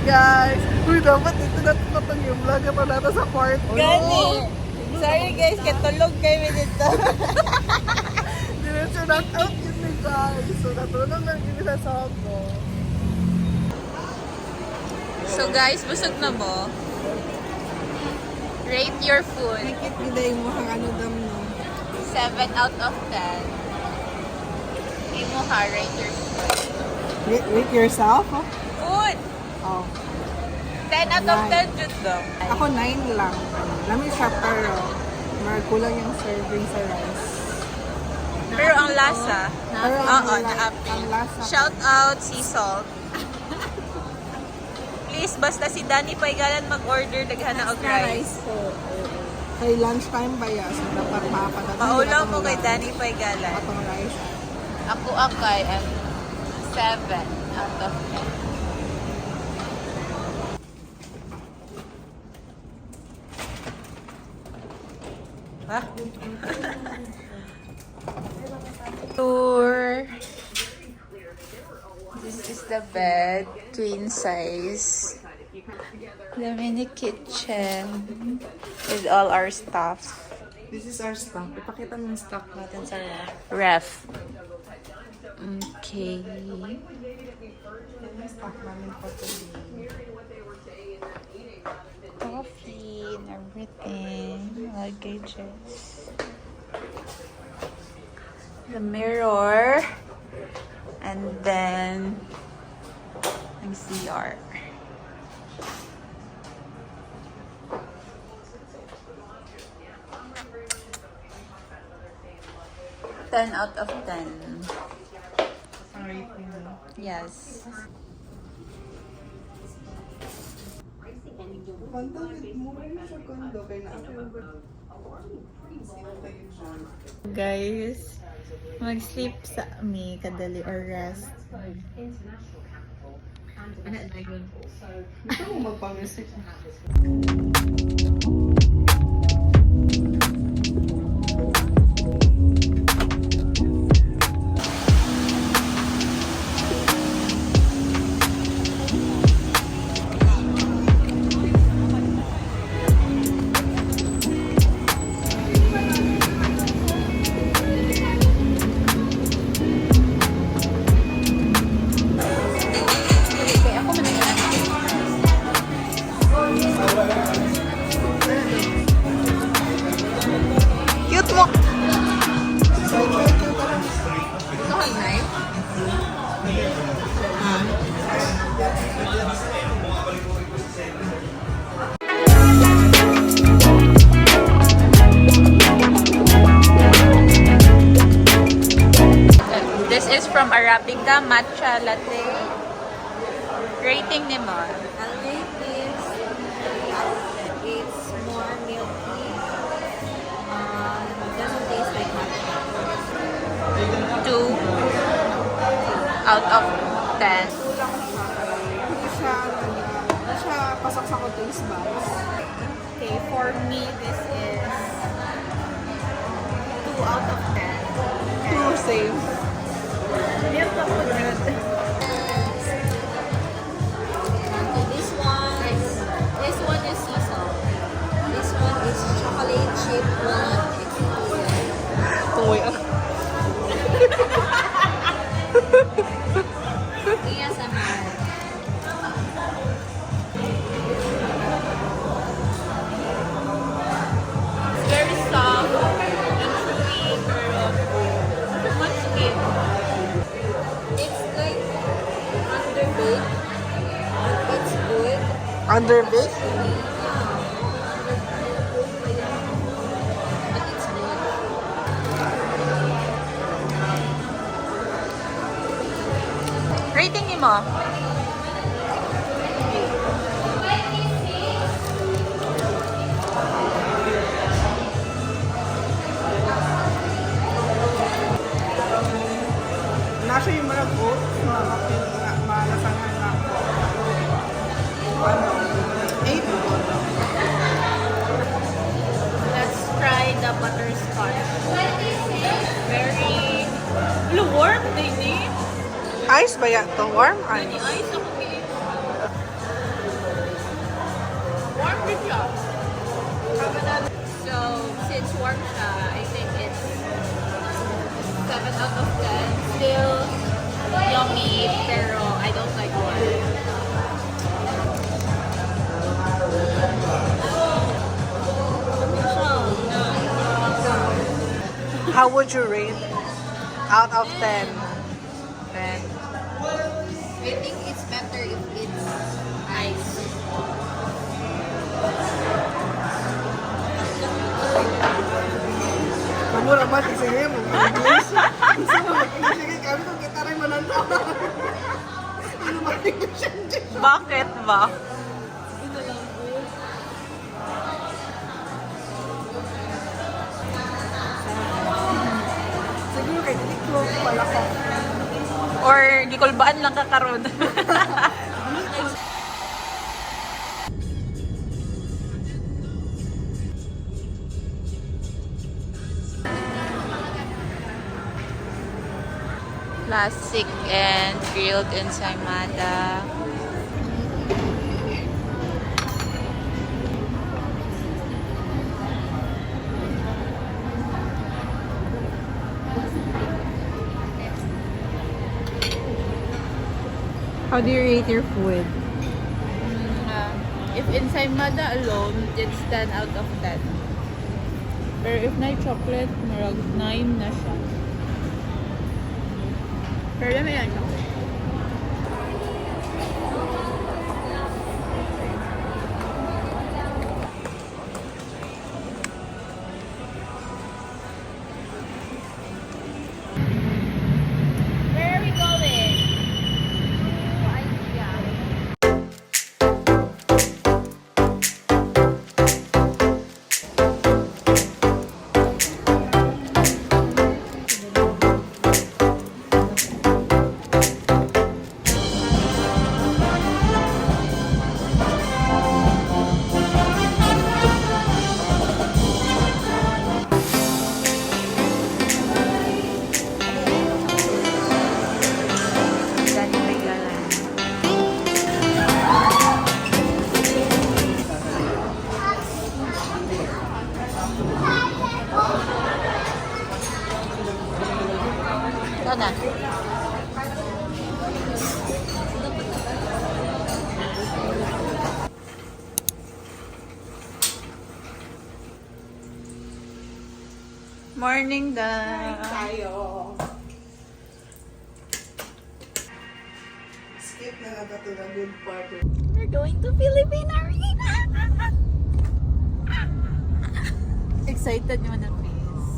Guys, uy, dapat ito natin matang yung vlog pa natin sa part. Gani. Sorry guys, katulog kayo dito. Diretso knock out yun ni guys. So, natulog lang yun sa sahog ko. So guys, busog na mo. Rate your food. Nakit giday mo kang ano dam no. 7 out of 10. Hindi mo ha, rate your food. Rate yourself? Oh? Food! Oh. 10 out of 10 jud daw. Ako 9 lang. Lami siya pero kulang yung serving sa rice. Pero ang lasa, Pero oo, ang na-appeal. lasa. Shout out sea salt. Please, basta si Danny Paigalan mag-order, daghan na og rice. Kay lunchtime ba ya? So dapat papadala. Paulaw mo kay Danny Paigalan. Atong rice. Ako akay ang 7 out of 10. Ha? Tour. This is the bed, queen size. The mini kitchen with all our stuff. This is our stock. Ipakita mo yung stock natin sa Ref. Okay. yung stock namin for today. Coffee and everything. Luggages. The mirror. And then ang CR. Ten out of 10. Ang rating mo. Yes. Kondo with mo rin sa kondo. Kaya na ako Guys, mag-sleep sa mi kadali or rest. Gusto mo magpang-music. Cute mo! Ito kay knife? This is from Arabica Matcha Latte. Rating ni mo? Ang rate is, it's more milky. Doesn't taste like matcha. 2 out of 10. Hindi siya pasok sa ko taste buds. Okay, for me, this is 2 out of 10. Too safe. Milk ako good. This one is sea salt. This one is chocolate chip walnut exfoliant. Tuloy ako. ASMR. It's very soft and chewy, pero too much skin. It's like underbaked, but it's good. Underbaked? But it's good. Rating ni mo? Nasa yung mga goat, malasangan na ako. Ano? 8. Let's try the butterscotch. Very warm, Nini. Ice ba yan? Ito? Warm Nini, ice? ice ako. So, since warm siya, I think it's 7 out of 10. Still yummy, pero I don't like warm. How would you rate out of 10? 10. I think it's better if it's ice. Mura ba? Sige mo. English. Gusto mo mag-English. Sige, kami kung kita rin mananaw. Ano ba English yan? Bakit ba? Siguro kay Diklo, pala ko. Or gikulbaan lang kakaroon? Classic and grilled ensaymada. How do you rate your food? If ensaymada alone, it's 10 out of 10. Pero if na chocolate, marag 9 na siya. Pero dami yan siya. Where are we going? Idea. Sana. Morning, da. Tayo. Skip na lang ito na good part. We're going to Philippine Arena. Excited naman ang face.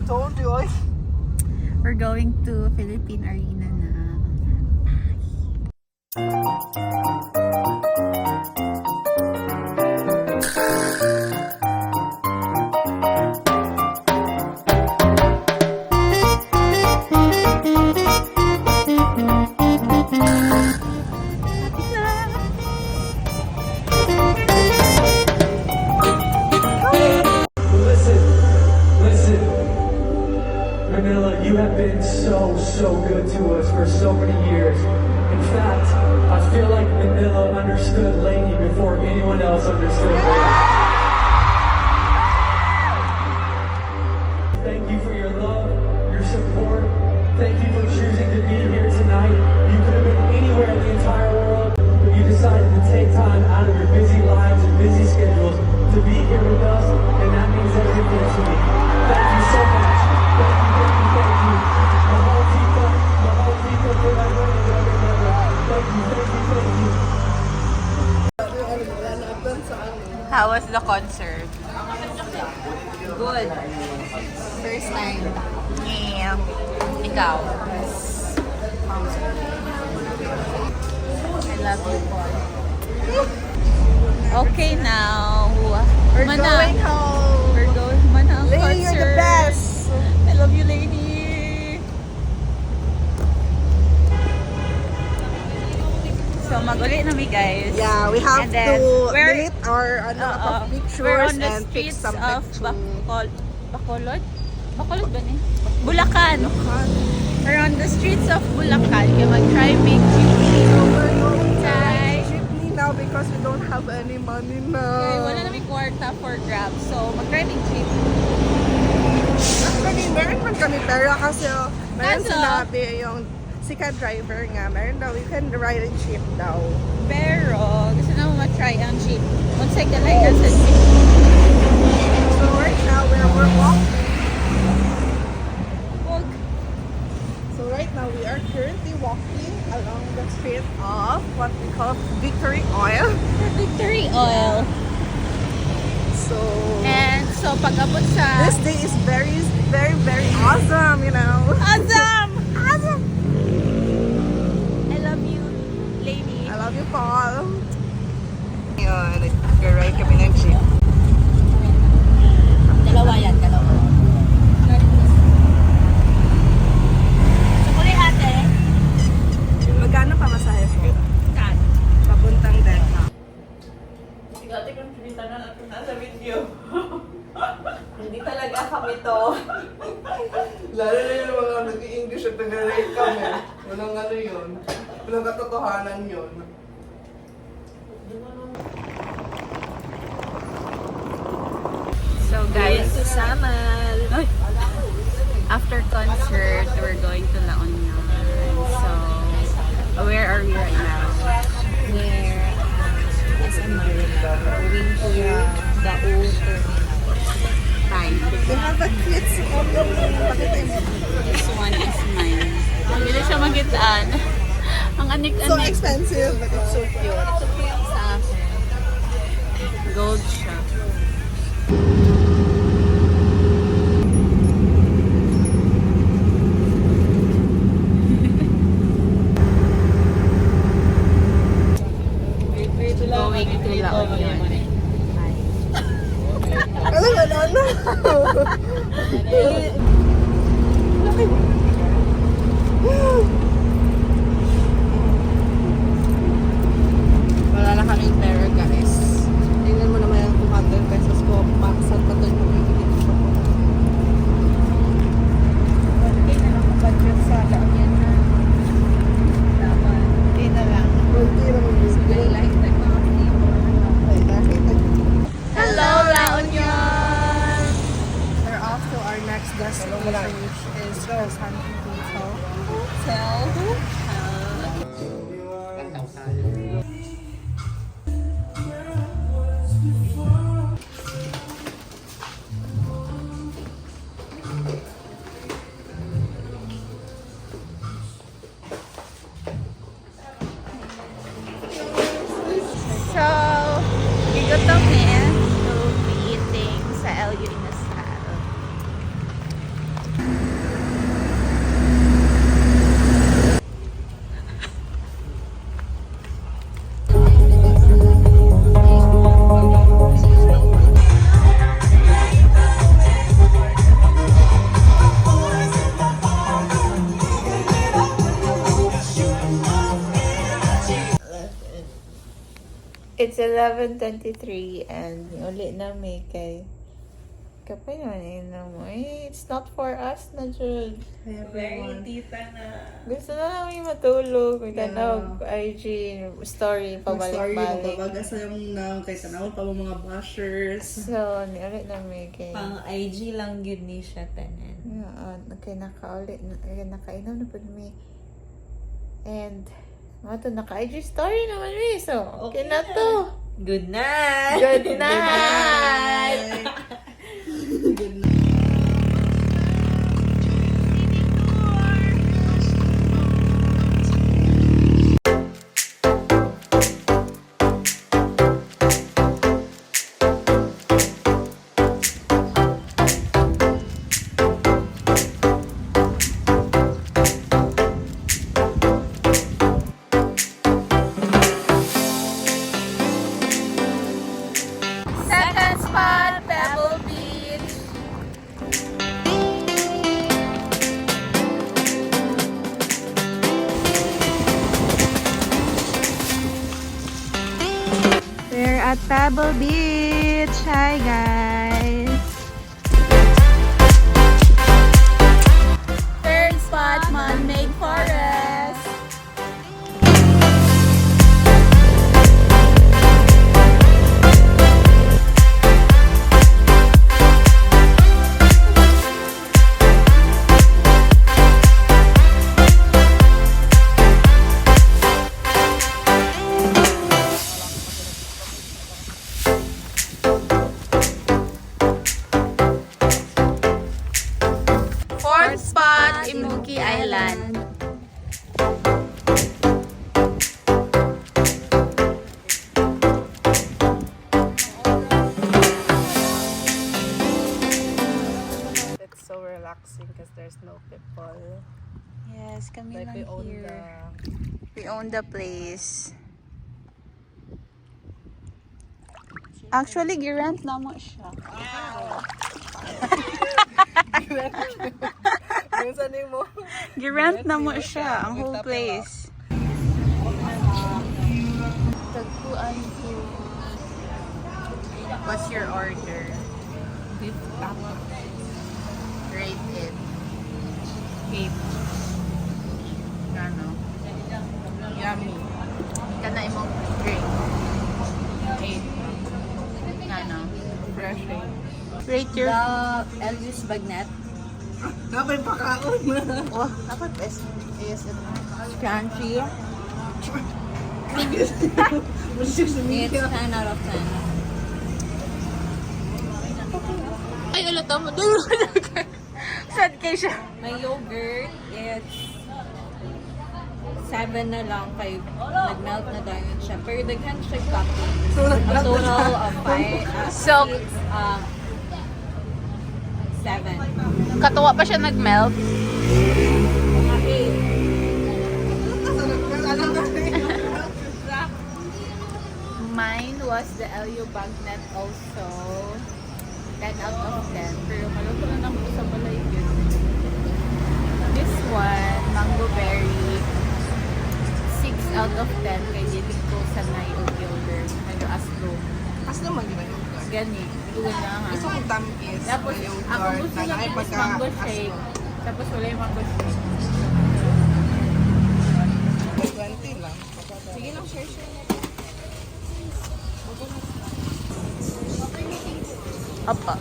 Told you, oy. We're going to Philippine Arena na. Listen, Manila, you have been so good to us for so many years. In fact, I feel like Manila understood Lainey before anyone else understood Lainey. Thank you for your love, your support. Thank you for choosing to be here tonight. You could have been anywhere in the entire world, but you decided to take time out of your busy lives and busy schedules to be here with us, and that means everything to me. Thank you so much. Thank you, thank you, thank you. Mahal Tita forever and ever and ever. Thank you, thank you, thank you. How was the concert? Good. First time. Yeah. Ikaw. I love you, Paul. Okay now. We're Mana. going home. We're going. Mana ang Lainey, concert. you're the best. I love you, Lainey. So, mag-uli na mi, guys. Yeah, we have And then, to we're- delete our pictures We're on the and pick streets some of pictures. Bacolod? Bacolod ba ni? Bulacan. We're on the streets of Bulacan. Kaya mag-try make jeepney. So we're going to Hi. jeepney now because we don't have any money Okay, now. wala namin kwarta for Grab. So, mag-driving jeep. Actually, meron man kami pera kasi meron Kaso, sinabi yung sikat driver nga, meron daw, you can ride a jeep daw. Pero, gusto na mo ma-try ang jeep. Unsay ka like as a jeep. So right now, we're walking. Wag. So right now, we are currently walking along the street of what we call Victory Oil. Victory Oil. So And so, pag-abot sa... this day is very, very, very awesome, you know. Awesome! Awesome! I love you, lady. I love you, Paul. Yun, nag-ride kami ng jeep. Dalawa yan, dalawa. Sukuli ate. Magkano pa masahe po? Saan? Papuntang Delta. Dati kung pinita na natin nasa video. Hindi talaga kami to. Lalo na yung mga nag-i-English at nag-rate kami. Walang ano yun. Walang katotohanan yun. So guys, Samal. After concert, we're going to La Union. So, where are we right now? We're SM Marina. Going to the old terminal. Time. They have a kids This one is mine. Hindi siya magitaan. Ang so anik-anik. expensive, but it's so cute. Ito po yung sa akin. Gold siya. Going to La Union. Alam mo, ano? Wala na kaming pera, guys. Tingnan mo naman yung 200 pesos ko. Saan pa ito yung pagigilid ko? Okay na lang budget sa La Union na. Dapat. Okay na lang. Hindi naman yun. Very light na mga flavor. Ay, nakita niyo. Hello, La Union! We're off to our next destination, which is San Hotel. So, gigutom eh. We'll be eating sa El Urinasal. It's 11:23 and uli na may kay kapay naman ina mo. It's not for us na jud. Gusto na namin matulog. May tanong IG story pabalik-balik. Pabagasa yung kay tanaw pa mga bashers. So, niulit na may kay Pang IG lang yun ni siya tanan. kay nakaulit kay nakainom na pud mi. And mato naka-IG story naman mi. So, okay na to. Good night! Good night! Second spot, Pebble Beach. We're at Pebble Beach. Hi guys. Third spot, Man-Made Forest. guys. Kami lang here. We own the place. Actually, girant na mo siya. Yung sanay mo. Girant na mo siya, ang whole place. Tagpuan ko. What's your order? Beef taco. Rate it. 8. Ano? Yummy. Kana imong drink. 8. Ano? Fresh eh. Rate your... The Elvis Bagnet. Napay pakaon mo. Oh, dapat best. Yes, it. Crunchy. Malusig sa It's media. 10 out of 10. Ay, alata mo. Sad kayo siya. My yogurt, it's 7 na lang. 5. Nag-melt na daw yun siya. Pero daghan siya topping. So, A nag-melt na total siya. of 5. So- 7. Katuwa pa siya nag-melt. Mga 8. Alam na Mine was the LU Bagnet also. 10 out of 10. Pero maluto na lang po sa balay yun. This one, mango berry. 6 out of 10. Kay dilig ko sa o yogurt. Medyo aslo. As naman di ba yung yogurt? Gani. Doon na nga. Gusto kong tamis. Tapos, yung ako yogurt gusto na lang ay is pagka mango aslo. shake. Tapos wala yung mango shake. 20 lang. Sige lang, share. Apa.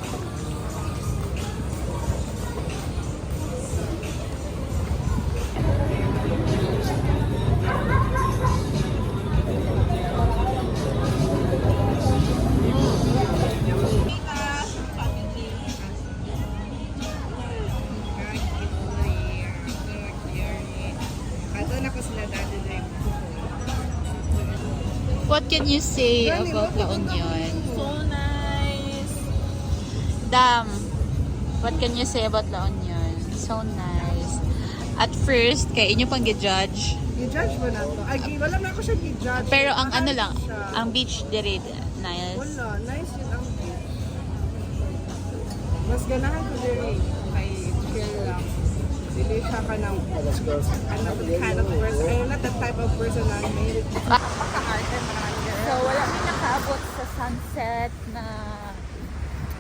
Kato na ko sila dati na yung What can you say about La Union? So nice. Dam, what can you say about La Union? So nice. At first, kay inyo pang gi-judge. i-judge mo na to. Ay, wala na ako siya i-judge. Pero ang ano lang, Siya. ang beach dire nice. Wala, nice yun ang beach. Mas ganahan ko din kay chill lang. Dili siya ka ng kind of person. I'm not that type of person na made it. Maka-arte marami. So wala may nakaabot sa sunset na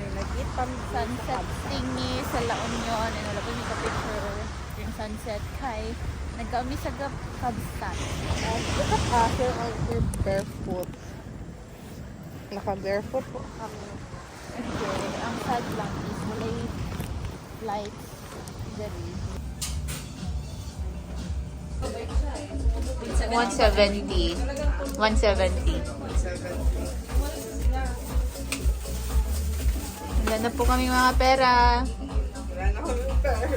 Ay, nag-eat sunset thingy sa La Union and wala pa may ka-picture yung sunset kay nagkami sa Kabstan. Look at us, we're barefoot. Naka-barefoot po kami. Okay, ang sad lang is wala yung flights dali. 170. 170. Wala na po kami mga pera. Wala na kami pera.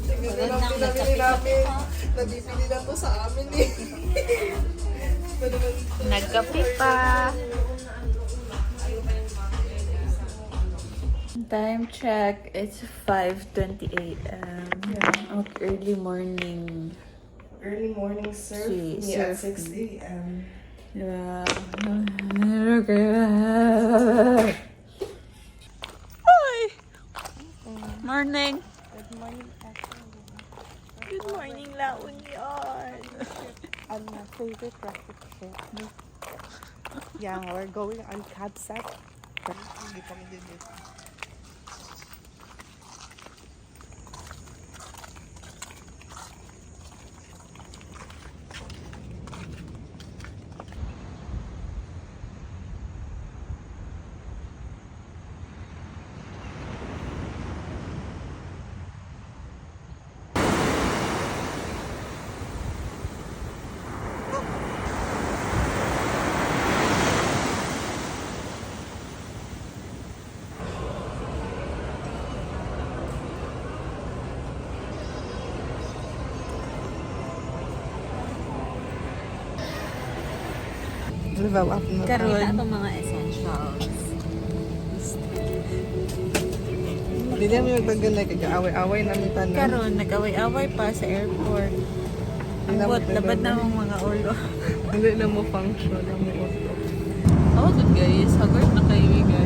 Tingnan na lang pinabili namin. Nabibili na to sa amin eh. Nagkape pa. Time check, it's 5:20 a.m. Okay, early morning. Early morning surf. Si- Me at surf. 6 a.m. Yeah. Hi. Morning. Good morning, La Union. My favorite traffic shop. Yeah, we're going on Kabsat. Hindi kami din dito. Level up na. Kita itong mga essentials. Hindi mo magtagalay kaya away-away na ni tanan. Karon nag-away-away pa sa airport. Ang Hindi na bot, labad na magtagalay. mong mga ulo. Hindi na mo function ang mo auto. Oh, good guys. Hagard na kayo guys.